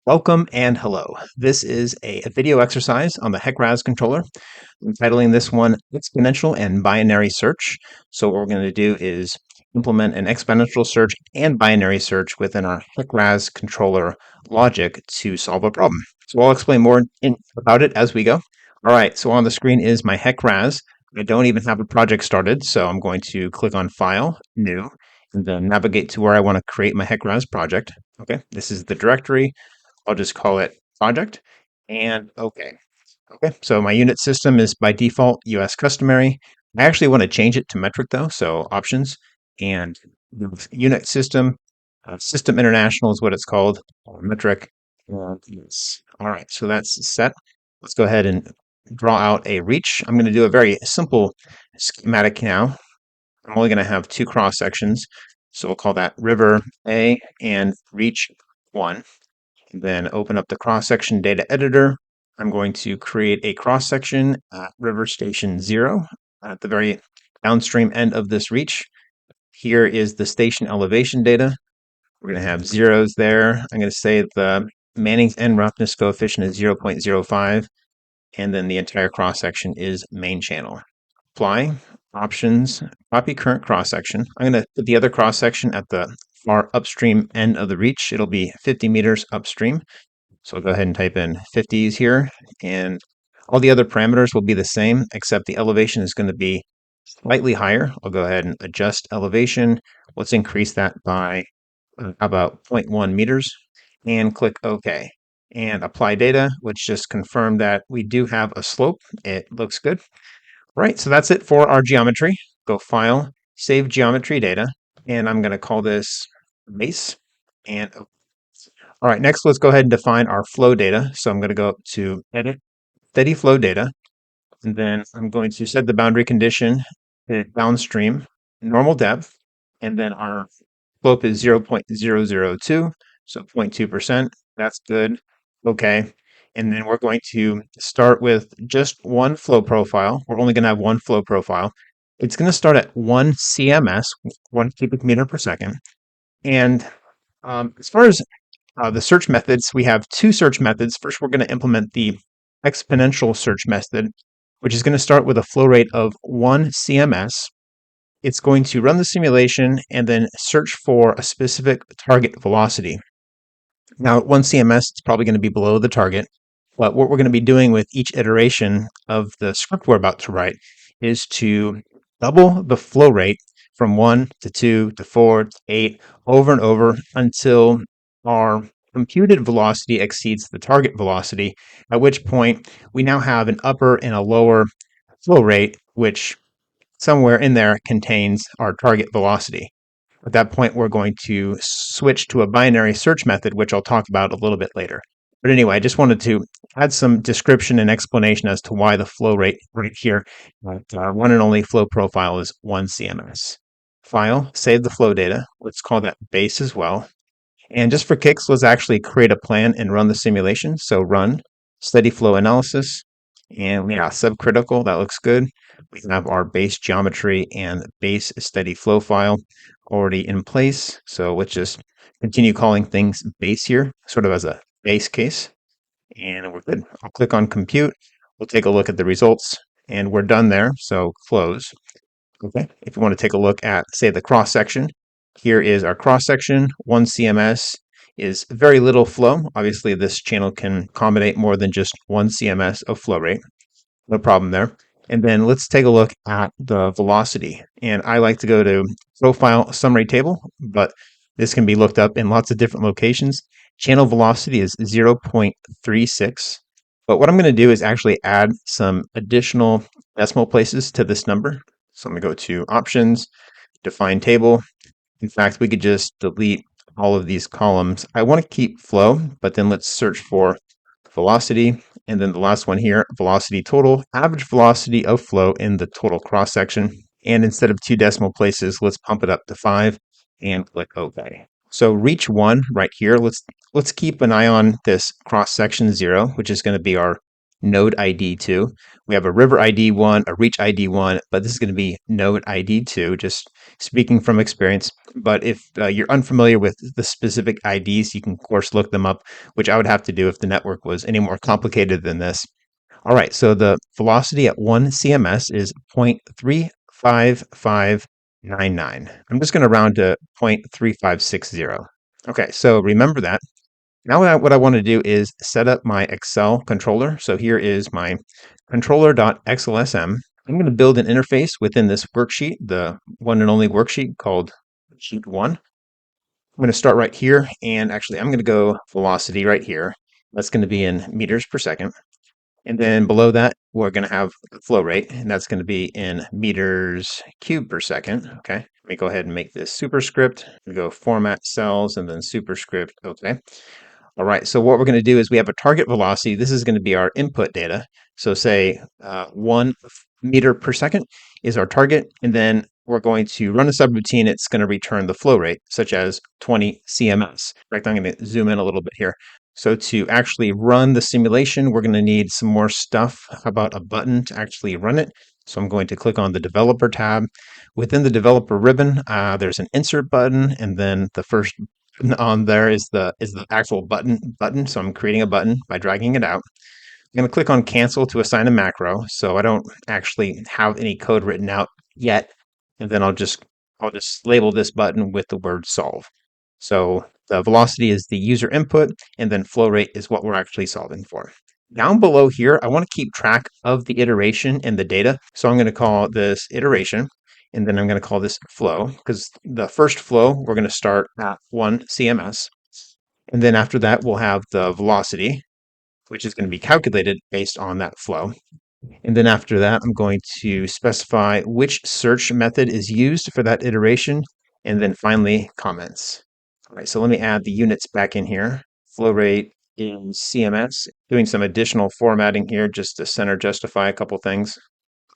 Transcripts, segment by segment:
Welcome and hello. This is a video exercise on the HEC RAS controller. I'm titling this one Exponential and Binary Search. So what we're going to do is implement an exponential search and binary search within our HEC RAS controller logic to solve a problem. So I'll explain more about it as we go. All right, so on the screen is my HEC RAS. I don't even have a project started, so I'm going to click on File, New, and then navigate to where I want to create my HEC RAS project. Okay, this is the directory. I'll just call it project and okay. Okay, so my unit system is by default US customary. I actually want to change it to metric though, so options and unit system, system international is what it's called, or metric. And yes. All right, so that's set. Let's go ahead and draw out a reach. I'm going to do a very simple schematic now. I'm only going to have two cross sections, so we'll call that river A and reach 1. Then open up the cross-section data editor. I'm going to create a cross-section at river station 0 at the very downstream end of this reach. Here is the station elevation data. We're going to have zeros there. I'm going to say the Manning's end roughness coefficient is 0.05, and then the entire cross-section is main channel. Apply, options, copy current cross-section. I'm going to put the other cross-section at the far upstream end of the reach. It'll be 50 meters upstream. So I'll go ahead and type in 50s here, and all the other parameters will be the same, except the elevation is going to be slightly higher. I'll go ahead and adjust elevation. Let's increase that by about 0.1 meters and click OK. And apply data, which just confirmed that we do have a slope. It looks good. Right, so that's it for our geometry. Go File, Save Geometry Data, and I'm going to call this base. And all right, next let's go ahead and define our flow data. So I'm going to go up to Edit, Steady Flow Data, and then I'm going to set the boundary condition to downstream, normal depth, and then our slope is 0.002, so 0.2%. That's good. Okay. And then we're going to start with just one flow profile. We're only going to have one flow profile. It's going to start at 1 CMS, 1 cubic meter per second. And as far as the search methods, we have two search methods. First, we're going to implement the exponential search method, which is going to start with a flow rate of 1 CMS. It's going to run the simulation and then search for a specific target velocity. Now, at 1 CMS, it's probably going to be below the target. But what we're going to be doing with each iteration of the script we're about to write is to double the flow rate from 1 to 2 to 4 to 8 over and over until our computed velocity exceeds the target velocity, at which point we now have an upper and a lower flow rate, which somewhere in there contains our target velocity. At that point, we're going to switch to a binary search method, which I'll talk about a little bit later. But anyway, I just wanted to add some description and explanation as to why the flow rate right here, our one and only flow profile is 1 CMS. File, save the flow data. Let's call that base as well. And just for kicks, let's actually create a plan and run the simulation. So run steady flow analysis. And yeah, subcritical, that looks good. We have our base geometry and base steady flow file already in place. So let's just continue calling things base here, sort of as a base case. And we're good. I'll click on compute. We'll take a look at the results and we're done there. So close. Okay. If you want to take a look at, say, the cross section, here is our cross section. 1 CMS is very little flow. Obviously, this channel can accommodate more than just 1 CMS of flow rate. No problem there. And then let's take a look at the velocity. And I like to go to profile summary table, but this can be looked up in lots of different locations. Channel velocity is 0.36. But what I'm going to do is actually add some additional decimal places to this number. So I'm going to go to options, define table. In fact, we could just delete all of these columns. I want to keep flow, but then let's search for velocity. And then the last one here, velocity total, average velocity of flow in the total cross section. And instead of 2 decimal places, let's pump it up to 5 and click OK. So reach 1 right here. Let's keep an eye on this cross section 0, which is going to be our node ID 2. We have a river ID 1, a reach ID 1, but this is going to be node ID 2, just speaking from experience. But if you're unfamiliar with the specific IDs, you can, of course, look them up, which I would have to do if the network was any more complicated than this. All right, so the velocity at 1 CMS is 0.35599. I'm just going to round to 0.3560. Okay, so remember that. Now what I want to do is set up my Excel controller. So here is my controller.xlsm. I'm going to build an interface within this worksheet, the one and only worksheet called Sheet 1. I'm going to start right here, and actually I'm going to go velocity right here. That's going to be in meters per second. And then below that, we're going to have flow rate, and that's going to be in meters cubed per second. Okay, let me go ahead and make this superscript. We go format cells and then superscript. Okay. All right, so what we're going to do is we have a target velocity. This is going to be our input data. So say 1 meter per second is our target, and then we're going to run a subroutine. It's going to return the flow rate, such as 20 CMS. In fact, I'm going to zoom in a little bit here. So to actually run the simulation, we're going to need some more stuff. How about a button to actually run it? So I'm going to click on the developer tab. Within the developer ribbon, there's an insert button, and then the first on there is the actual button. So I'm creating a button by dragging it out. I'm going to click on cancel to assign a macro. So I don't actually have any code written out yet. And then I'll just label this button with the word solve. So the velocity is the user input, and then flow rate is what we're actually solving for. Down below here, I want to keep track of the iteration and the data. So I'm going to call this iteration, and then I'm going to call this flow, because the first flow, we're going to start at 1 CMS. And then after that, we'll have the velocity, which is going to be calculated based on that flow. And then after that, I'm going to specify which search method is used for that iteration, and then finally comments. All right, so let me add the units back in here. Flow rate in CMS, doing some additional formatting here just to center justify a couple things.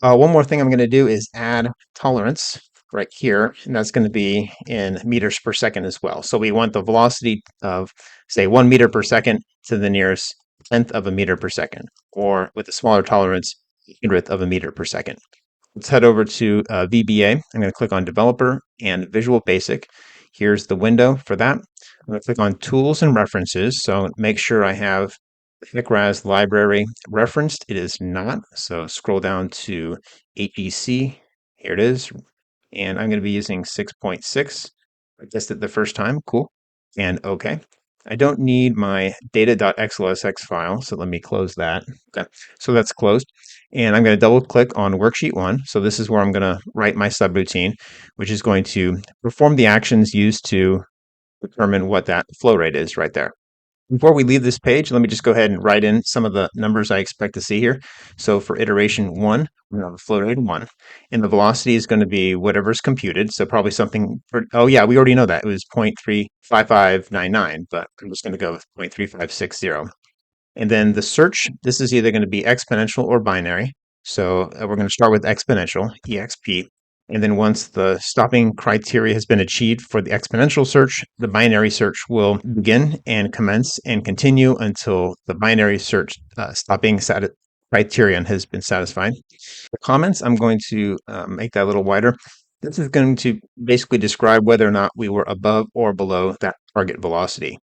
One more thing I'm going to do is add tolerance right here, and that's going to be in meters per second as well. So we want the velocity of, say, 1 meter per second to the nearest tenth of a meter per second, or with a smaller tolerance, 100th of a meter per second. Let's head over to VBA. I'm going to click on Developer and Visual Basic. Here's the window for that. I'm going to click on Tools and References. So make sure I have the HEC-RAS library referenced. It is not. So scroll down to HEC. Here it is. And I'm going to be using 6.6. I guessed it the first time. Cool. And OK. I don't need my data.xlsx file, so let me close that. Okay, so that's closed. And I'm going to double click on worksheet 1. So this is where I'm going to write my subroutine, which is going to perform the actions used to determine what that flow rate is right there. Before we leave this page, let me just go ahead and write in some of the numbers I expect to see here. So for iteration 1, we have a flow rate of 1, and the velocity is going to be whatever's computed. So probably something, oh yeah, we already know that. It was 0.35599, but I'm just going to go with 0.3560. And then the search, this is either going to be exponential or binary. So we're going to start with exponential, EXP. And then once the stopping criteria has been achieved for the exponential search, the binary search will begin and commence and continue until the binary search stopping criterion has been satisfied. The comments, I'm going to make that a little wider. This is going to basically describe whether or not we were above or below that target velocity.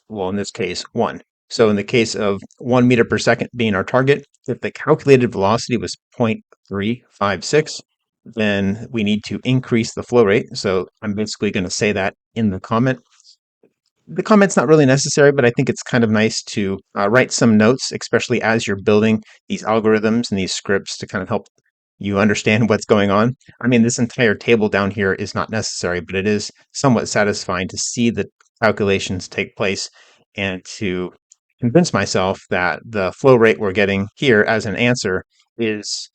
Well, in this case, 1. So in the case of 1 meter per second being our target, if the calculated velocity was 0.356, then we need to increase the flow rate. So I'm basically going to say that in the comment. The comment's not really necessary, but I think it's kind of nice to write some notes, especially as you're building these algorithms and these scripts to kind of help you understand what's going on. I mean, this entire table down here is not necessary, but it is somewhat satisfying to see the calculations take place and to convince myself that the flow rate we're getting here as an answer is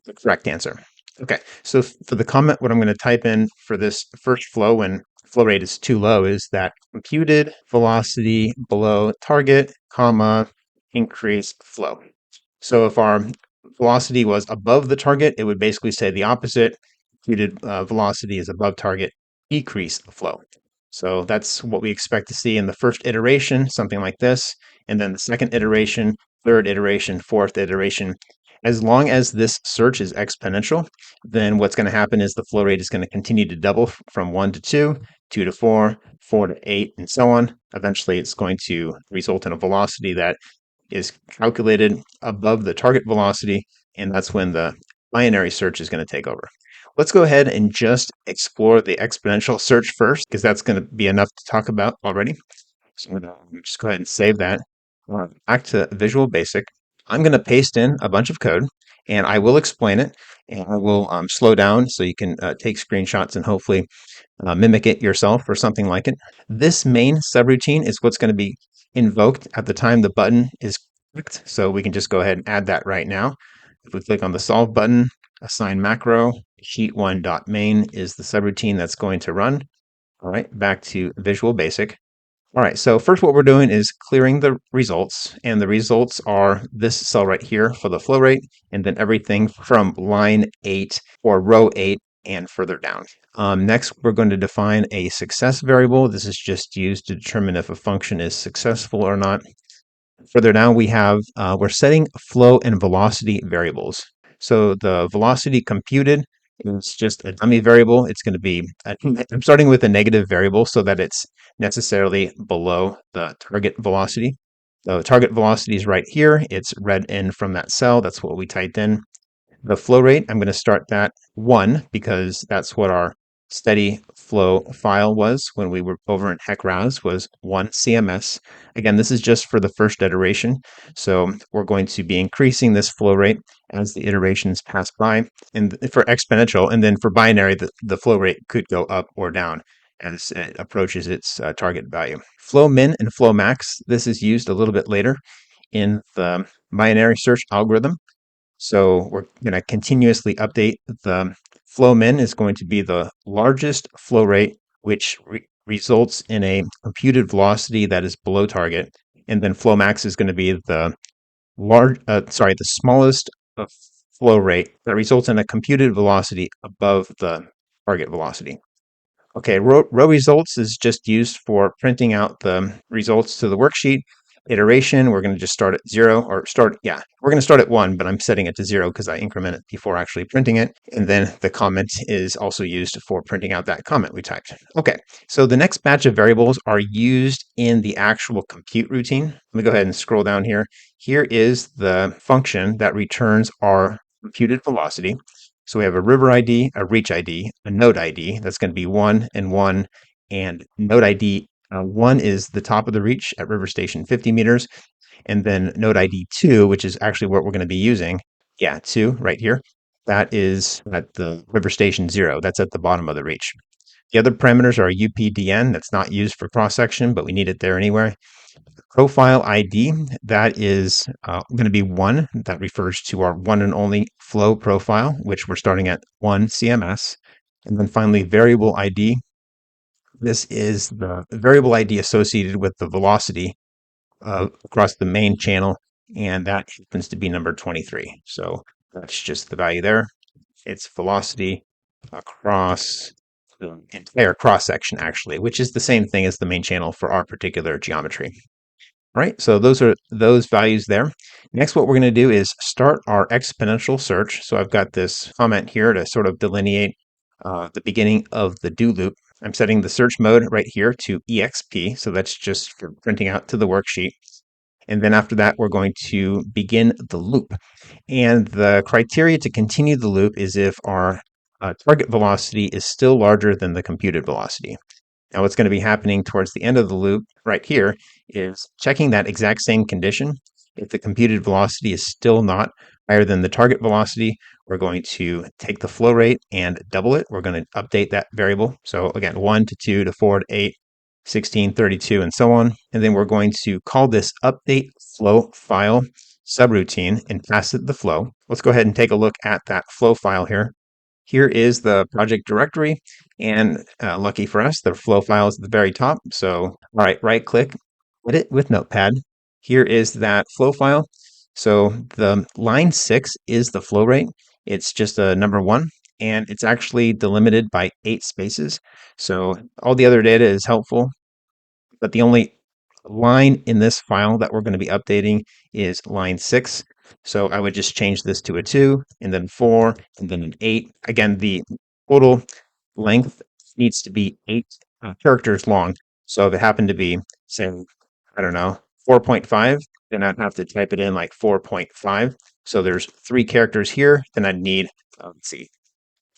the correct answer. Okay, so for the comment, what I'm going to type in for this first flow when flow rate is too low is that computed velocity below target, comma, increase flow. So if our velocity was above the target, it would basically say the opposite. Computed velocity is above target, decrease flow. So that's what we expect to see in the first iteration, something like this. And then the second iteration, third iteration, fourth iteration. As long as this search is exponential, then what's going to happen is the flow rate is going to continue to double from 1 to 2, 2 to 4, 4 to 8, and so on. Eventually, it's going to result in a velocity that is calculated above the target velocity, and that's when the binary search is going to take over. Let's go ahead and just explore the exponential search first, because that's going to be enough to talk about already. So I'm going to just go ahead and save that. Back to Visual Basic. I'm going to paste in a bunch of code, and I will explain it, and I will slow down so you can take screenshots and hopefully mimic it yourself or something like it. This main subroutine is what's going to be invoked at the time the button is clicked. So we can just go ahead and add that right now. If we click on the solve button, assign macro, sheet1.main is the subroutine that's going to run. All right, back to Visual Basic. All right, so first what we're doing is clearing the results, and the results are this cell right here for the flow rate, and then everything from line 8 or row 8 and further down. Next, we're going to define a success variable. This is just used to determine if a function is successful or not. Further down, we're setting flow and velocity variables. So the velocity computed is just a dummy variable. It's going to be, I'm starting with a negative variable so that it's necessarily below the target velocity. The target velocity is right here. It's read in from that cell. That's what we typed in. The flow rate, I'm going to start that 1 because that's what our steady flow file was when we were over in HEC RAS, was 1 CMS. Again, this is just for the first iteration, so we're going to be increasing this flow rate as the iterations pass by. And for exponential, and then for binary, the flow rate could go up or down as it approaches its target value. Flow min and flow max, this is used a little bit later in the binary search algorithm. So we're going to continuously update. The flow min is going to be the largest flow rate, which results in a computed velocity that is below target. And then flow max is going to be the the smallest flow rate that results in a computed velocity above the target velocity. Okay, row results is just used for printing out the results to the worksheet. Iteration, we're going to just start at 0, or we're going to start at 1, but I'm setting it to 0 because I increment it before actually printing it. And then the comment is also used for printing out that comment we typed. Okay, so the next batch of variables are used in the actual compute routine. Let me go ahead and scroll down here. Here is the function that returns our computed velocity. So we have a river ID, a reach ID, a node ID. That's going to be 1 and 1, and node ID 1 is the top of the reach at river station 50 meters, and then node ID 2, which is actually what we're going to be using. Yeah, 2 right here. That is at the river station 0. That's at the bottom of the reach. The other parameters are UPDN. That's not used for cross-section, but we need it there anyway. Profile ID, that is going to be 1. That refers to our one and only flow profile, which we're starting at 1 CMS. And then finally, variable ID. This is the variable ID associated with the velocity across the main channel, and that happens to be number 23. So that's just the value there. It's velocity across the entire cross-section, actually, which is the same thing as the main channel for our particular geometry. Right, so those are those values there. Next, what we're going to do is start our exponential search. So I've got this comment here to sort of delineate the beginning of the do loop. I'm setting the search mode right here to EXP, so that's just for printing out to the worksheet. And then after that, we're going to begin the loop. And the criteria to continue the loop is if our target velocity is still larger than the computed velocity. Now, what's going to be happening towards the end of the loop right here is checking that exact same condition. If the computed velocity is still not higher than the target velocity, we're going to take the flow rate and double it. We're going to update that variable. So again, 1 to 2 to 4 to 8, 16, 32, and so on. And then we're going to call this update flow file subroutine and pass it the flow. Let's go ahead and take a look at that flow file here. Here is the project directory, and lucky for us, the flow file is at the very top. So, all right, right-click, edit with Notepad. Here is that flow file. So the line 6 is the flow rate. It's just a number 1, and it's actually delimited by 8 spaces. So all the other data is helpful, but the only line in this file that we're going to be updating is line 6. So I would just change this to a 2, and then 4, and then an 8. Again, the total length needs to be 8 characters long. So if it happened to be, say, I don't know, 4.5, then I'd have to type it in like 4.5. So there's 3 characters here. Then I'd need, let's see,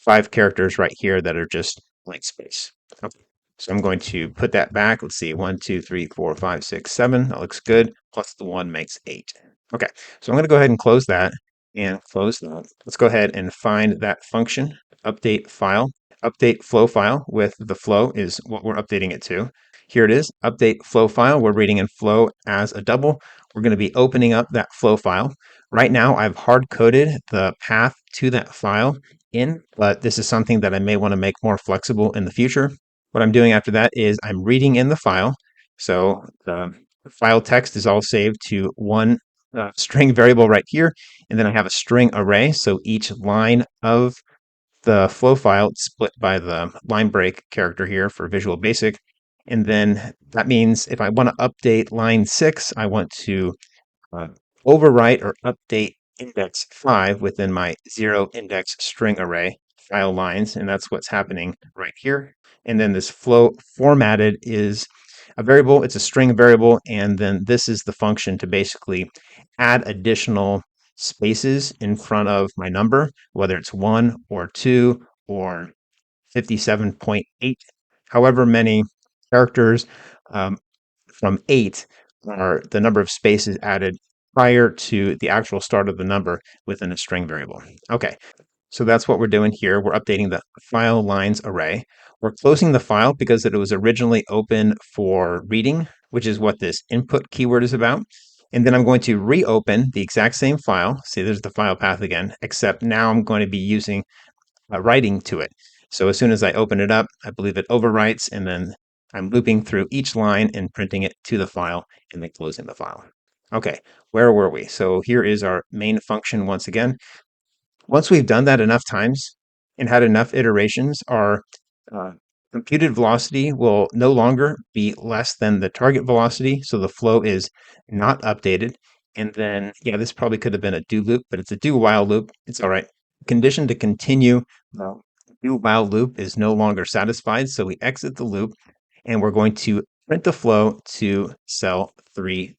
5 characters right here that are just blank space. Okay. So I'm going to put that back. Let's see, 1, 2, 3, 4, 5, 6, 7. That looks good. Plus the 1 makes 8. Okay, so I'm going to go ahead and close that and close that. Let's go ahead and find that function, update file. Update flow file with the flow is what we're updating it to. Here it is, update flow file. We're reading in flow as a double. We're going to be opening up that flow file. Right now, I've hard-coded the path to that file in, but this is something that I may want to make more flexible in the future. What I'm doing after that is I'm reading in the file. So the file text is all saved to one string variable right here, and then I have a string array. So each line of the flow file split by the line break character here for Visual Basic. And then that means if I want to update line 6, I want to uh, overwrite or update index 5 within my 0 index string array file lines, and that's what's happening right here. And then this flow formatted is a variable, it's a string variable, and then this is the function to basically add additional spaces in front of my number, whether it's 1 or 2 or 57.8, however many characters um, from 8 are the number of spaces added prior to the actual start of the number within a string variable. Okay, so that's what we're doing here. We're updating the file lines array. We're closing the file because it was originally open for reading, which is what this input keyword is about. And then I'm going to reopen the exact same file. See, there's the file path again, except now I'm going to be using writing to it. So as soon as I open it up, I believe it overwrites, and then I'm looping through each line and printing it to the file and then closing the file. Okay, where were we? So here is our main function once again. Once we've done that enough times and had enough iterations, our uh, computed velocity will no longer be less than the target velocity. So the flow is not updated. And then, yeah, this probably could have been a do loop, but it's a do while loop. It's all right. Condition to continue the do while loop is no longer satisfied. So we exit the loop and we're going to print the flow to cell 3,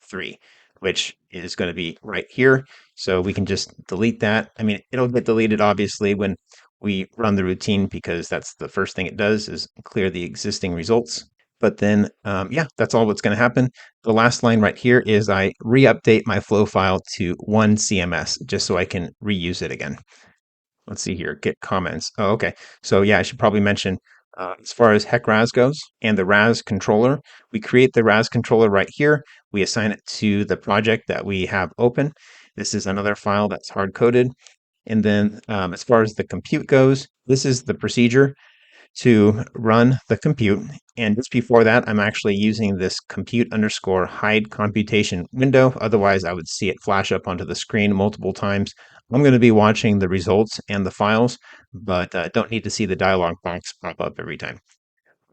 which is going to be right here. So we can just delete that. I mean, it'll get deleted obviously when we run the routine because that's the first thing it does is clear the existing results. But then, yeah, that's all what's going to happen. The last line right here is I re-update my flow file to 1 CMS just so I can reuse it again. Let's see here, get comments. Oh, okay. So yeah, I should probably mention as far as HEC RAS goes and the RAS controller, we create the RAS controller right here. We assign it to the project that we have open. This is another file that's hard coded. And then as far as the compute goes, this is the procedure to run the compute. And just before that, I'm actually using this compute underscore hide computation window. Otherwise, I would see it flash up onto the screen multiple times. I'm going to be watching the results and the files, but don't need to see the dialog box pop up every time.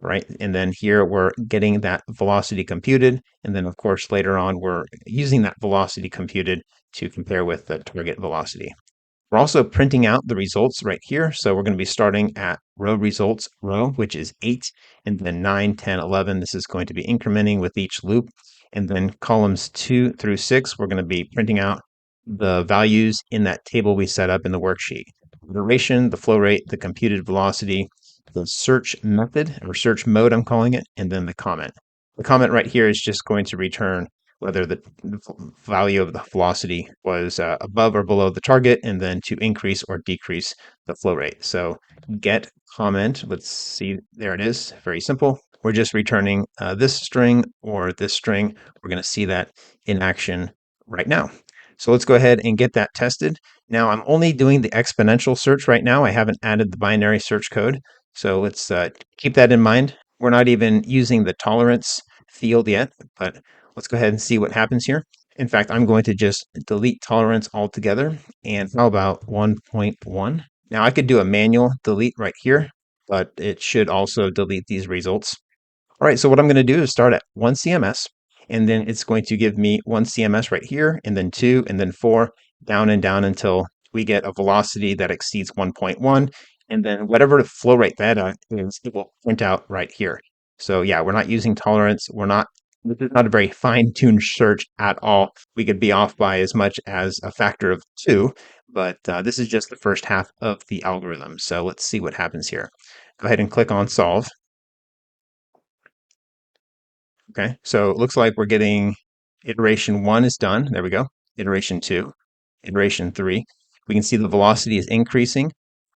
Right. And then here we're getting that velocity computed. And then, of course, later on, we're using that velocity computed to compare with the target velocity. We're also printing out the results right here. So we're going to be starting at row results row, which is 8, and then 9, 10, 11. This is going to be incrementing with each loop. And then columns 2 through 6, we're going to be printing out the values in that table we set up in the worksheet. The duration, the flow rate, the computed velocity, the search method or search mode, I'm calling it, and then the comment. The comment right here is just going to return whether the value of the velocity was above or below the target, and then to increase or decrease the flow rate. So get comment, let's see, there it is, very simple. We're just returning this string or this string. We're going to see that in action right now. So let's go ahead and get that tested. Now I'm only doing the exponential search right now. I haven't added the binary search code. So let's keep that in mind. We're not even using the tolerance field yet, but let's go ahead and see what happens here. In fact, I'm going to just delete tolerance altogether. And how about 1.1? Now I could do a manual delete right here, but it should also delete these results. All right, so what I'm going to do is start at 1 CMS. and then it's going to give me 1 CMS right here, and then 2, and then 4, down and down until we get a velocity that exceeds 1.1, and then whatever the flow rate that is, it will print out right here. So yeah, we're not using tolerance. This is not a very fine-tuned search at all. We could be off by as much as a factor of 2, but this is just the first half of the algorithm. So let's see what happens here. Go ahead and click on solve. Okay, so it looks like we're getting iteration 1 is done. There we go. Iteration 2, iteration 3. We can see the velocity is increasing.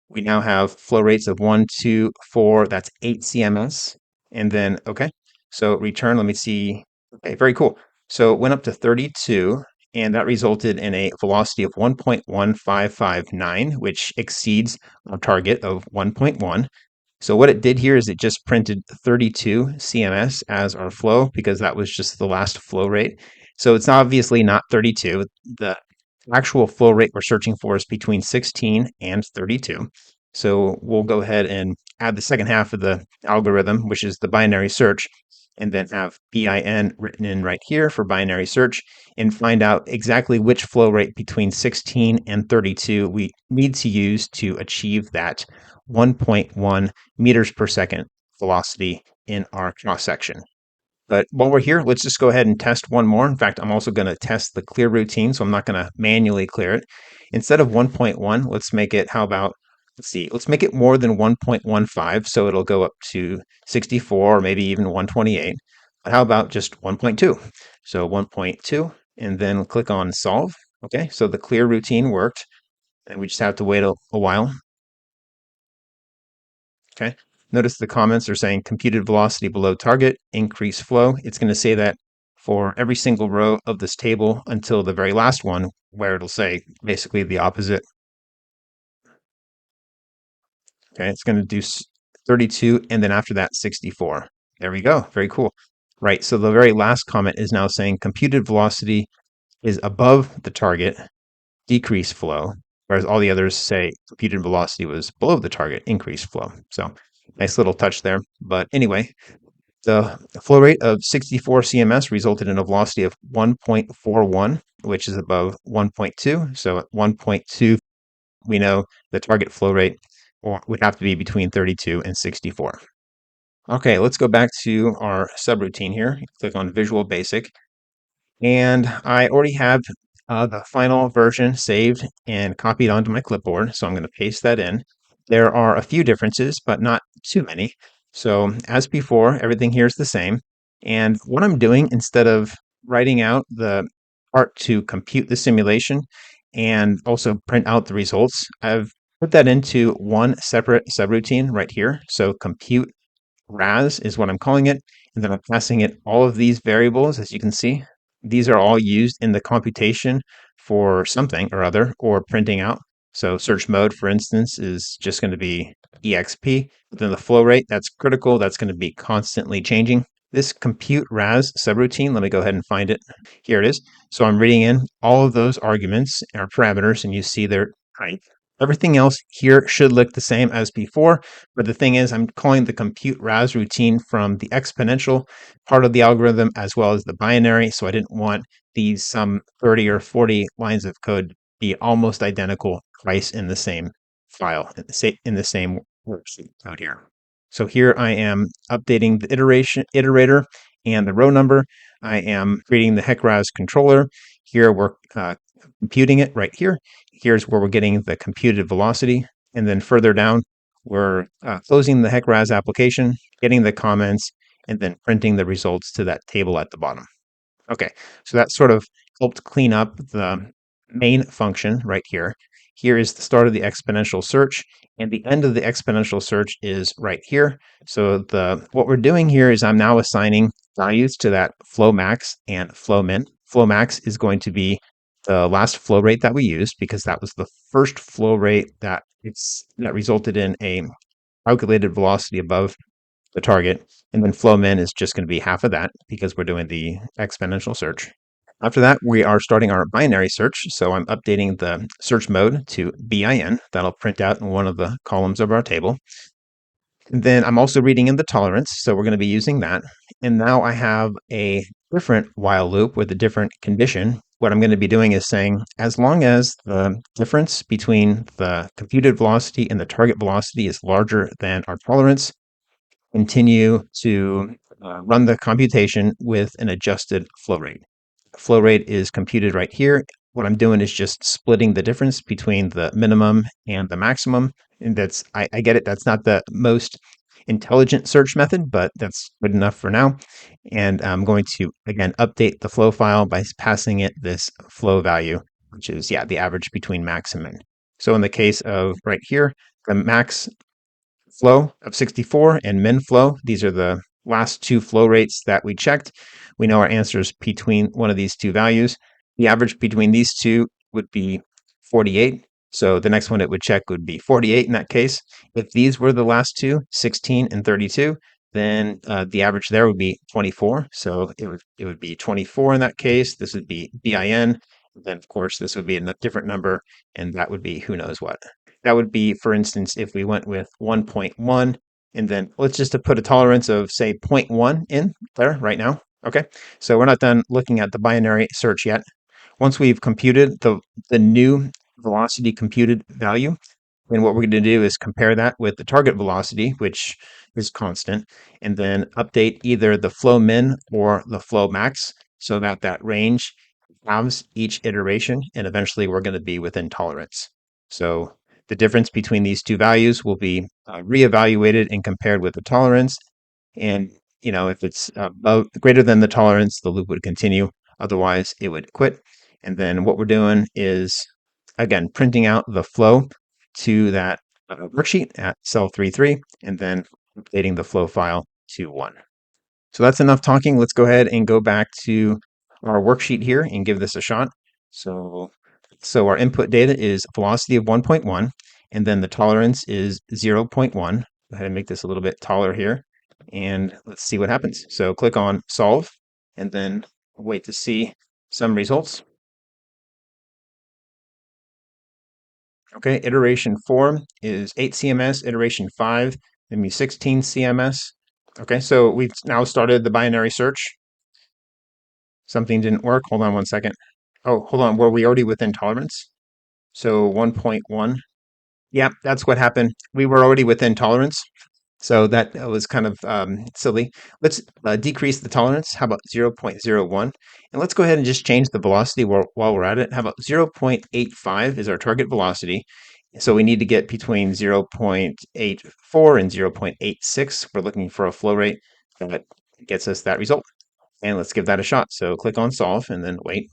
We now have flow rates of 1, 2, 4, that's 8 CMS. And then, okay, so return, let me see. Okay, very cool. So it went up to 32, and that resulted in a velocity of 1.1559, which exceeds our target of 1.1. So what it did here is it just printed 32 CMS as our flow because that was just the last flow rate. So it's obviously not 32. The actual flow rate we're searching for is between 16 and 32. So we'll go ahead and add the second half of the algorithm, which is the binary search, and then have BIN written in right here for binary search and find out exactly which flow rate between 16 and 32 we need to use to achieve that 1.1 meters per second velocity in our cross section. But while we're here, let's just go ahead and test one more. In fact, I'm also going to test the clear routine, so I'm not going to manually clear it. Instead of 1.1, let's make it, how about, let's see, let's make it more than 1.15, so it'll go up to 64 or maybe even 128. But how about just 1.2? So 1.2, and then click on solve. Okay, so the clear routine worked, and we just have to wait a while. Okay. Notice the comments are saying computed velocity below target, increase flow. It's going to say that for every single row of this table until the very last one, where it'll say basically the opposite. Okay, it's going to do 32, and then after that, 64. There we go. Very cool. Right, so the very last comment is now saying computed velocity is above the target, decrease flow, whereas all the others say computed velocity was below the target, increase flow. So nice little touch there. But anyway, the flow rate of 64 CMS resulted in a velocity of 1.41, which is above 1.2. So at 1.2, we know the target flow rate would have to be between 32 and 64. Okay, let's go back to our subroutine here. Click on Visual Basic. And I already have the final version saved and copied onto my clipboard, so I'm going to paste that in. There are a few differences, but not too many. So as before, everything here is the same. And what I'm doing, instead of writing out the part to compute the simulation and also print out the results, I've put that into one separate subroutine right here. So compute RAS is what I'm calling it. And then I'm passing it all of these variables, as you can see. These are all used in the computation for something or other, or printing out. So search mode, for instance, is just going to be EXP. But then the flow rate, that's critical. That's going to be constantly changing. This compute RAS subroutine, let me go ahead and find it. Here it is. So I'm reading in all of those arguments or parameters, and you see they're right. Everything else here should look the same as before, but the thing is I'm calling the compute RAS routine from the exponential part of the algorithm as well as the binary, so I didn't want these some 30 or 40 lines of code be almost identical twice in the same file, in the same worksheet code here. So here I am updating the iterator and the row number. I am creating the HEC-RAS controller. Here we're computing it right here. Here's where we're getting the computed velocity. And then further down, we're closing the HEC-RAS application, getting the comments, and then printing the results to that table at the bottom. Okay, so that sort of helped clean up the main function right here. Here is the start of the exponential search, and the end of the exponential search is right here. So what we're doing here is I'm now assigning values to that flow max and flow min. Flow max is going to be the last flow rate that we used because that was the first flow rate that resulted in a calculated velocity above the target. And then flow min is just going to be half of that because we're doing the exponential search. After that, we are starting our binary search. So I'm updating the search mode to BIN. That'll print out in one of the columns of our table. Then I'm also reading in the tolerance, so we're going to be using that. And now I have a different while loop with a different condition. What I'm going to be doing is saying, as long as the difference between the computed velocity and the target velocity is larger than our tolerance, continue to run the computation with an adjusted flow rate. Flow rate is computed right here. What I'm doing is just splitting the difference between the minimum and the maximum. And I get it. That's not the most intelligent search method, but that's good enough for now. And I'm going to, again, update the flow file by passing it this flow value, which is, yeah, the average between max and min. So in the case of right here, the max flow of 64 and min flow. These are the last two flow rates that we checked. We know our answer is between one of these two values. The average between these two would be 48. So the next one it would check would be 48 in that case. If these were the last two, 16 and 32, then the average there would be 24. So it would be 24 in that case. This would be BIN. Then of course this would be a different number, and that would be who knows what. That would be, for instance, if we went with 1.1, and then let's just put a tolerance of, say, 0.1 in there right now. Okay, so we're not done looking at the binary search yet. Once we've computed the new velocity computed value, then what we're going to do is compare that with the target velocity, which is constant, and then update either the flow min or the flow max so that that range halves each iteration, and eventually we're going to be within tolerance. So the difference between these two values will be reevaluated and compared with the tolerance. And if it's greater than the tolerance, the loop would continue. Otherwise, it would quit. And then what we're doing is, again, printing out the flow to that worksheet at cell 3.3, and then updating the flow file to 1. So that's enough talking. Let's go ahead and go back to our worksheet here and give this a shot. So our input data is velocity of 1.1, and then the tolerance is 0.1. Go ahead and make this a little bit taller here, and let's see what happens. So click on solve, and then wait to see some results. Okay, iteration 4 is 8 CMS, iteration 5, give me 16 CMS. Okay, so we've now started the binary search. Something didn't work. Hold on one second. Oh, hold on. Were we already within tolerance? So 1.1. Yeah, that's what happened. We were already within tolerance. So that was kind of silly. Let's decrease the tolerance. How about 0.01? And let's go ahead and just change the velocity while we're at it. How about 0.85 is our target velocity. So we need to get between 0.84 and 0.86. We're looking for a flow rate that gets us that result. And let's give that a shot. So click on solve and then wait.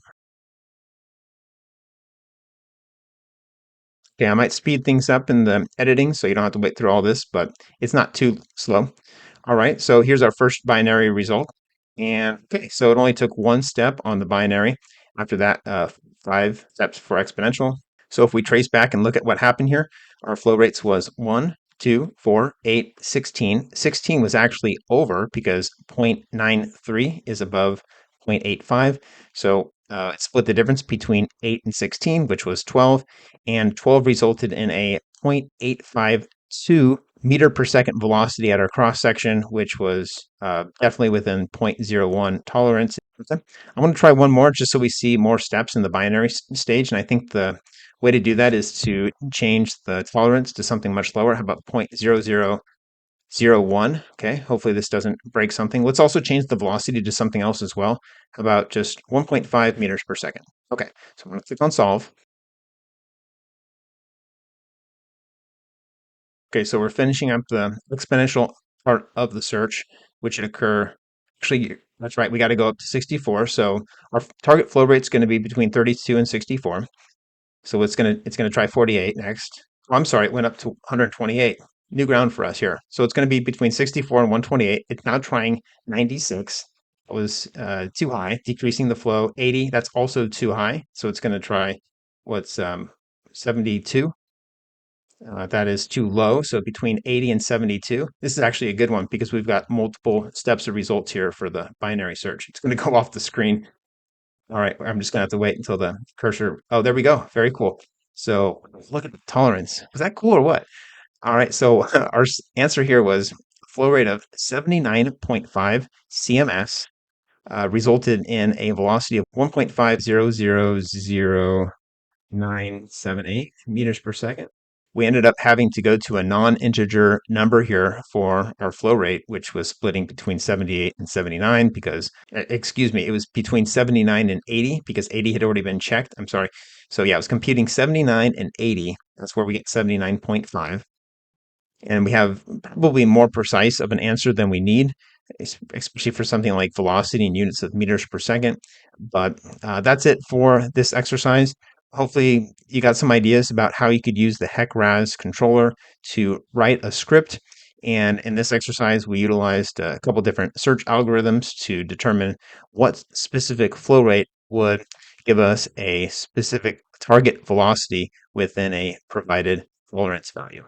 Okay, I might speed things up in the editing so you don't have to wait through all this, but it's not too slow. All right, so here's our first binary result. And okay, so it only took one step on the binary. After that, 5 steps for exponential. So if we trace back and look at what happened here, our flow rates was 1, 2, 4, 8, 16. 16 was actually over because 0.93 is above 0.85. So it split the difference between 8 and 16, which was 12, and 12 resulted in a 0.852 meter per second velocity at our cross section, which was definitely within 0.01 tolerance. I want to try one more just so we see more steps in the binary stage. And I think the way to do that is to change the tolerance to something much lower. How about 0.0001? Okay, hopefully this doesn't break something. Let's also change the velocity to something else as well. How about just 1.5 meters per second? Okay, so I'm going to click on solve. Okay, so we're finishing up the exponential part of the search, which should occur. Actually, that's right, we got to go up to 64. So our target flow rate is going to be between 32 and 64. So it's gonna try 48 next. Oh, I'm sorry, it went up to 128. New ground for us here. So it's going to be between 64 and 128. It's now trying 96. It was too high, decreasing the flow. 80, that's also too high. So it's going to try what's 72. That is too low. So between 80 and 72. This is actually a good one because we've got multiple steps of results here for the binary search. It's going to go off the screen. All right, I'm just going to have to wait until the cursor. Oh, there we go. Very cool. So look at the tolerance. Was that cool or what? All right, so our answer here was flow rate of 79.5 cms resulted in a velocity of 1.5000978 meters per second. We ended up having to go to a non-integer number here for our flow rate, which was splitting between 78 and 79 because, excuse me, it was between 79 and 80 because 80 had already been checked. I'm sorry. So yeah, I was computing 79 and 80. That's where we get 79.5. And we have probably more precise of an answer than we need, especially for something like velocity in units of meters per second. But that's it for this exercise. Hopefully you got some ideas about how you could use the HEC RAS controller to write a script. And in this exercise, we utilized a couple different search algorithms to determine what specific flow rate would give us a specific target velocity within a provided tolerance value.